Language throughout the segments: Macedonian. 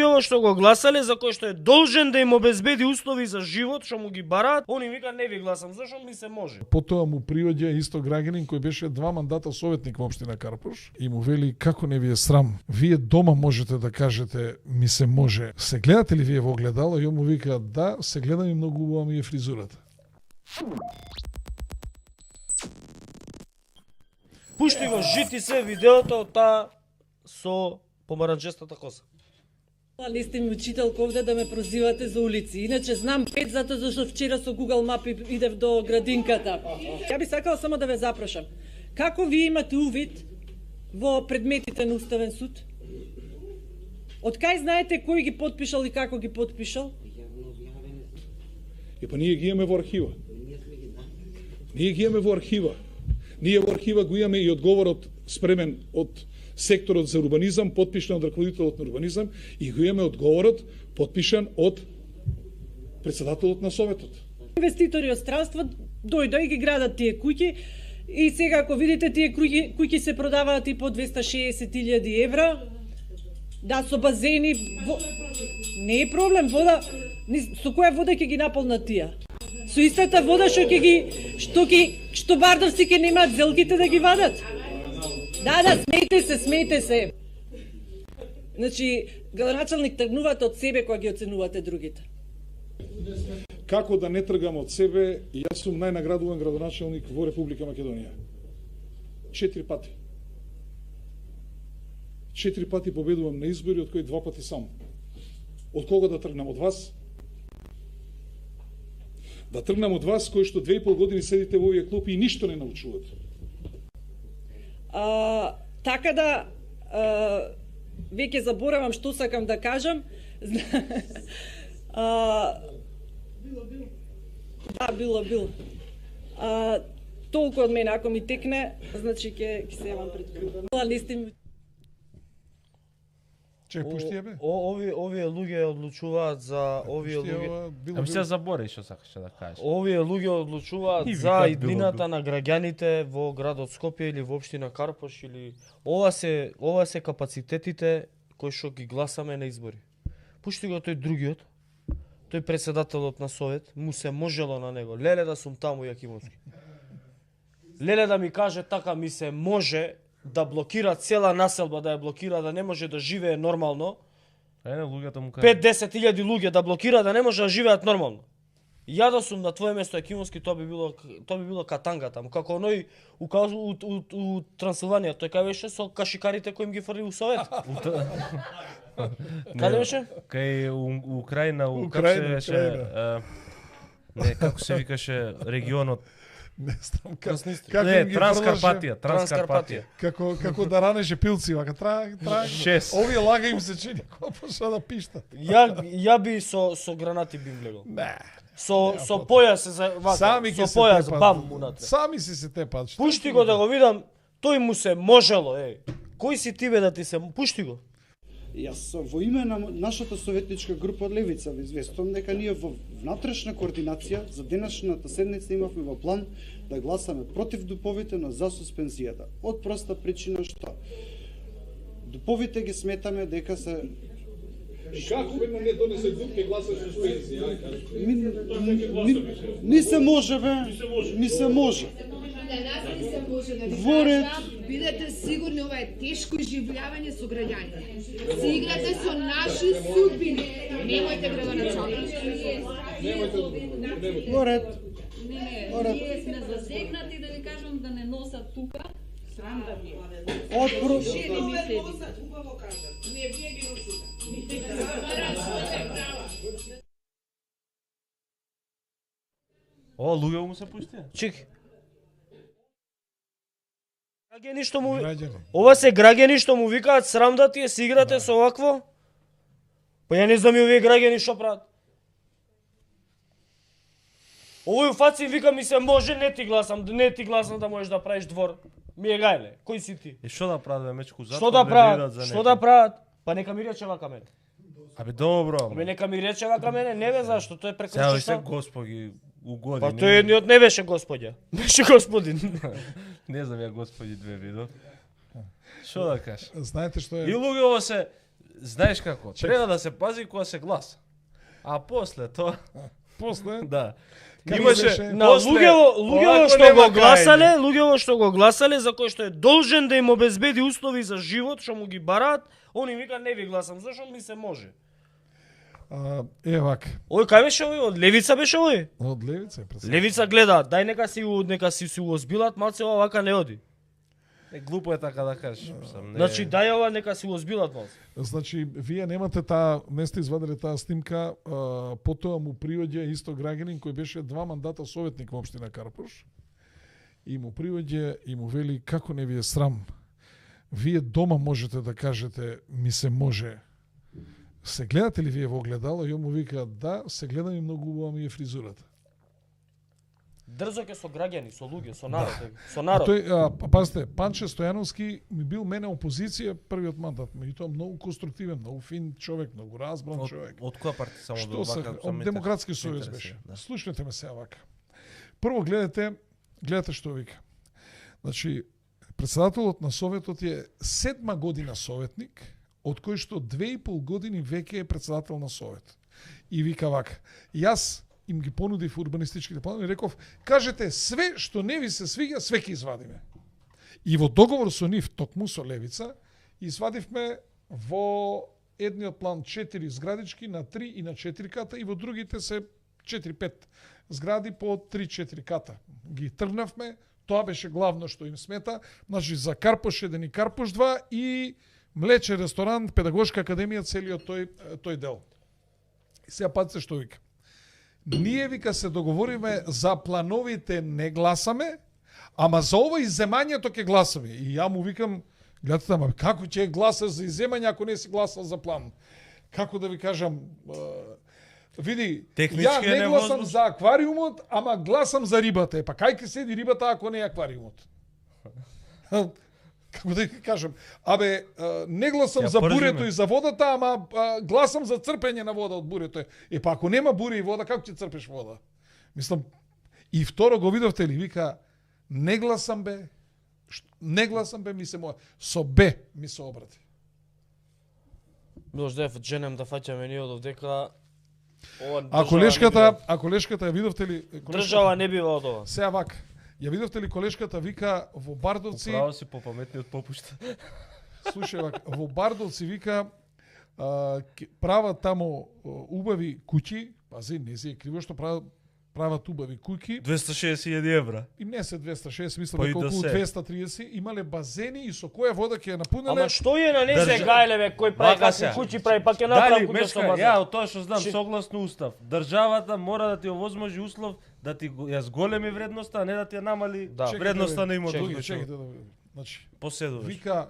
Ово што го гласале, за кој што е должен да им обезбеди услови за живот, што му ги бараат, они вика не ви гласам, зашо ми се може. Потоа му приоѓа исто граѓанин кој беше 2 мандата советник во општина Карпош и му вели како не ви е срам. Вие дома можете да кажете ми се може. Се гледате ли вие во огледало? И он му вика да, се гледам и многу убава ми е фризурата. Пушти го жити се видеото од таа со помаранчестата коса. Не сте ми учителка овде да ме прозивате за улици. Иначе знам 5 затоа зашто вчера со Google Map идев до градинката. Ја би сакала само да ве запрашам. Како вие имате увид во предметите на Уставен суд? Од кај знаете кој ги потпишал и како ги потпишал? Па ние ги имаме во архива. Ние ги имаме во архива. Ние во архива го имаме и одговорот спремен од секторот за урбанизам, потпишан од раководителот на урбанизам и го имаме одговорот потпишан од председателот на советот. Инвеститори од странство дојдоа и ги градат тие куќи и сега ако видите тие куќи се продаваат и по 260.000 евра. Да, со базени. Не е проблем, вода. Со која вода ќе ги наполнат тие? Со истата вода што бардовци ќе немаат зелките да ги вадат. Да, смејте се. Значи, градоначалник, тргнувате од себе кога ги оценувате другите. Како да не тргам од себе, јас сум најнаградуван градоначалник во Република Македонија. 4 пати. 4 пати победувам на избори, од кои 2 пати сам. Од кого да тргнам? Од вас? Да тргнам од вас, кои што 2,5 години седите во овие клупи и ништо не научувате. Така да, веќе заборавам што сакам да кажам. Да, било. Толку од мене, ако ми текне, значи ќе се јавам пред ви. Че пушти ја бе? Овие луѓе одлучуваат за Ами се забори што сакаше да кажеш. Овие луѓе одлучуваат за иднината на граѓаните во градот Скопје или во општина Карпош или ова се капацитетите кои што ги гласаме на избори. Пушти го тој другиот, тој председателот на совет, му се можело на него. Леле да сум таму Јакимовски. Леле да ми каже така ми се може да блокира цела населба, да ја блокира, да не може да живее нормално. Луѓето му кажа 5-10.000 луѓе да блокира, да не може да живеат нормално. Ја да сум на твое место Јакимовски, тоа би било катанга таму, како оној у Трансилванија, тој кај беше со кашикарите кои им ги фрли у Совет. Каде беше? Кај Украина, како се беше? Не, како се викаше регионот? Не знам како Транскарпатија. Како да ранеше пилци, вака трак. Овие лага им се чини кога почна да пиштат. Ја би со гранати би влегол. Не. Со појас вака, со појас бам унатре. Сами си се тепат. Пушти го да го видам, тој му се можело, Кој си ти бе да ти се пушти го? Јас во име на нашата советничка група од Левица ви известувам дека ние во внатрешна координација за денешната седница имавме во план да гласаме против дуповите, но за суспензијата. Од проста причина што дуповите ги сметаме дека се Како веднаш не донесе дуп ке гласа суспензија? Ни се може бе, ни се може. Во ред. Бидете сигурни, ова е тешко изживljavање со граѓаните. Си играте со наши судбини. Немојте градоначалник. Во ред. Ние сме засегнати, да ви кажам, да не носат тука. Срам да ви е. Убаво кажат. Не, вие ги носите. О, луѓе му се пушти. Чеки. Граѓани што му ова се граѓани што му викаат срам да ти се играте со овакво? Па ја не знам и овие граѓани што прават. Овој фаци вика ми се може, не ти гласам да можеш да правиш двор. Ми е гајле, кој си ти? И што да прават мечку затвор? Што да прават? Па нека ми рече вака мене. Абе добро. Абе нека ми рече вака мене, не бе зашто, тој е Сега прекрши се господи угоди. Па тој едниот не беше господја. Беше господин. Не знам ја господи две видов. Што да кажеш? Знаете што е? И луѓе ово се знаеш како, треба да се пази кога се гласа. А после тоа После да. Имаше На луѓево што го гласале за кој што е должен да им обезбеди услови за живот, што му ги бараат, они вика не ви гласам, зашо ми се може. вака. Ој кај беше овој? Од левица беше овој? Од левица е председател. Левица гледа, дај нека си го збилат, малце ова вака не оди. Глупо е така да кажеш. Значи дај ова нека си го збилат малце. Значи, вие немате не сте извадиле таа снимка, потоа му приоѓа исто граѓанин кој беше 2 мандата советник во општина Карпош. И му приоѓа и му вели како не ви е срам. Вие дома можете да кажете ми се може. Се гледате ли вие во огледало? И он му вика да, се гледам и многу убава ми е фризурата. Дрзок е со граѓани, со луѓе, со народ, со народ. Тој, пазите, Панче Стојановски ми бил мене опозиција првиот мандат, меѓутоа многу конструктивен, многу фин човек, многу разбран човек. Од која партија само до вака? Од Демократски сојуз беше. Да. Слушнете ме сега вака. Прво гледате што вика. Значи, председателот на советот е 7 година советник, од кој што 2,5 години веќе е председател на совет. И вика вака, јас им ги понудив урбанистичките планови и реков, кажете све што не ви се свиѓа, све ќе извадиме. И во договор со нив, токму со Левица, извадивме во едниот план 4 зградички на 3 и на 4 ката и во другите се 4-5 згради по 3-4 ката. Ги тргнавме, тоа беше главно што им смета, значи за Карпош 1 и Карпош 2 и млече, ресторант, педагошка академија, целиот тој дел. И сега пазите што вика. Ние вика се договориме за плановите не гласаме, ама за ова иземањето ќе гласаме. И ја му викам, гледате, ама како ќе гласаш за иземање ако не си гласал за план? Како да ви кажам, види, ја не гласам за аквариумот, ама гласам за рибата. Па кај ќе седи рибата ако не е аквариумот? Како да ви кажам, не гласам за бурето и за водата, ама гласам за црпење на вода од бурето. Па ако нема буре и вода, како ќе црпеш вода? Мислам, и второ го видовте ли, вика, не гласам бе, ми се моја. Со бе ми се обрати. Милош Дев, женем да фаќаме ние од овдека. А колешката ја видовте ли? Држава не бива од ова. Сега вака. Ја видовте ли колешката вика во Бардовци? Право си попаметни од попушта. Слушај вака, во Бардовци вика прават тамо убави куќи, пази, не си е криво што прават убави куќи. 260.000 евра. И не се 260, мислам дека околу 230, имале базени и со која вода ќе ја напунале. Ама што е на незе гајле бе, кој прави какви куќи прави, па ќе направи куќа со базен. Ја, од тоа што знам, согласно устав, државата мора да ти овозможи услов да ти ја зголеми вредноста, а не да ти ја намали вредноста на имотот. Значи, поседуваш. Вика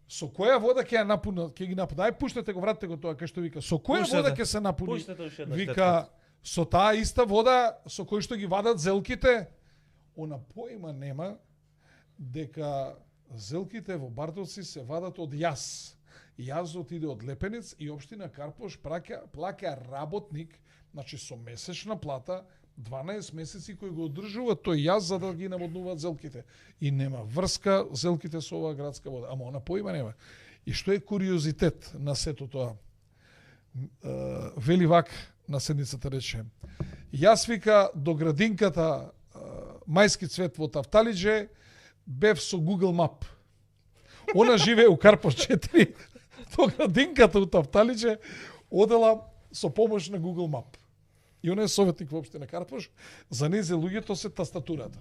со која вода ќе ја напуна, ќе ги напуна. Ај пуштете го, вратете го тоа кај што вика. Со која вода ќе се напуни? Вика со таа иста вода со кој што ги вадат зелките. Она поима нема дека зелките во Бардовци се вадат од јаз. Јазот иде од Лепенец и општина Карпош плаќа работник, значи со месечна плата, 12 месеци кој го одржува тој јаз за да ги наводнуваат зелките. И нема врска зелките со оваа градска вода. Ама она поима нема. И што е куриозитет на сето тоа? Вели вак на седницата рече. Јас вика до градинката Мајски цвет во Тафталиџе бев со Google Map. Она живее у Карпош 4. До градинката у Тафталиџе одела со помош на Google Map. И она е советник во општина Карпош. За незе луѓето се тастатурата.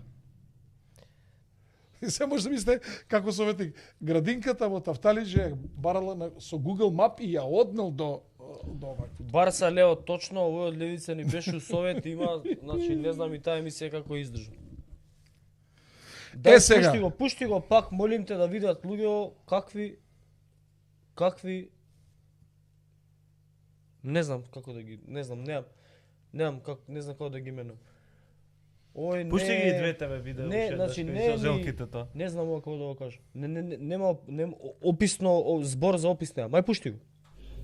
И се може да мислите како советник. Градинката во Тафталиџе барала со Google Map и ја однел до Барса Лео, точно, овој од Левица ни беше у совет, има, значи не знам и таа емисија како издржа. Да, сега. Пушти го пак, молим те да видат луѓе какви не знам како да ги, не знам како да ги менам. Ој, пушти ги двете бе видео, значи не зелките тоа. Не знам како да го кажам. Нема описно збор за опис нема. Мај пушти го.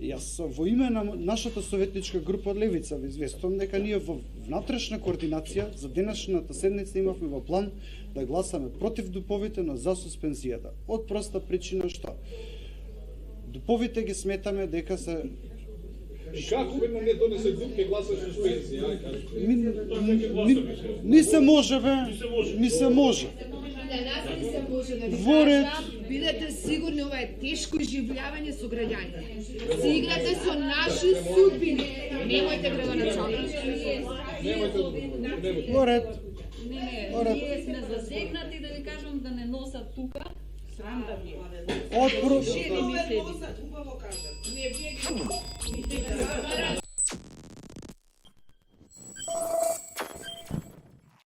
Јас во име на нашата советничка група од Левица ви известувам дека ние во внатрешна координација за денешната седница имавме во план да гласаме против дуповите, но за суспензијата. Од проста причина што дуповите ги сметаме дека се И како ведно не донесе дуп ке гласа суспензија, ај кажи. Ни се може бе, ни се може. На нас не се може да ви Воред. кажам, бидете сигурни, ова е тешко изживljavање со граѓаните. Си играте со наши судбини. Немојте градоначалник. Воред. Ние сме засегнати, да ви кажам, да не носат тука. Срам да ви е. Од Жени ми седи.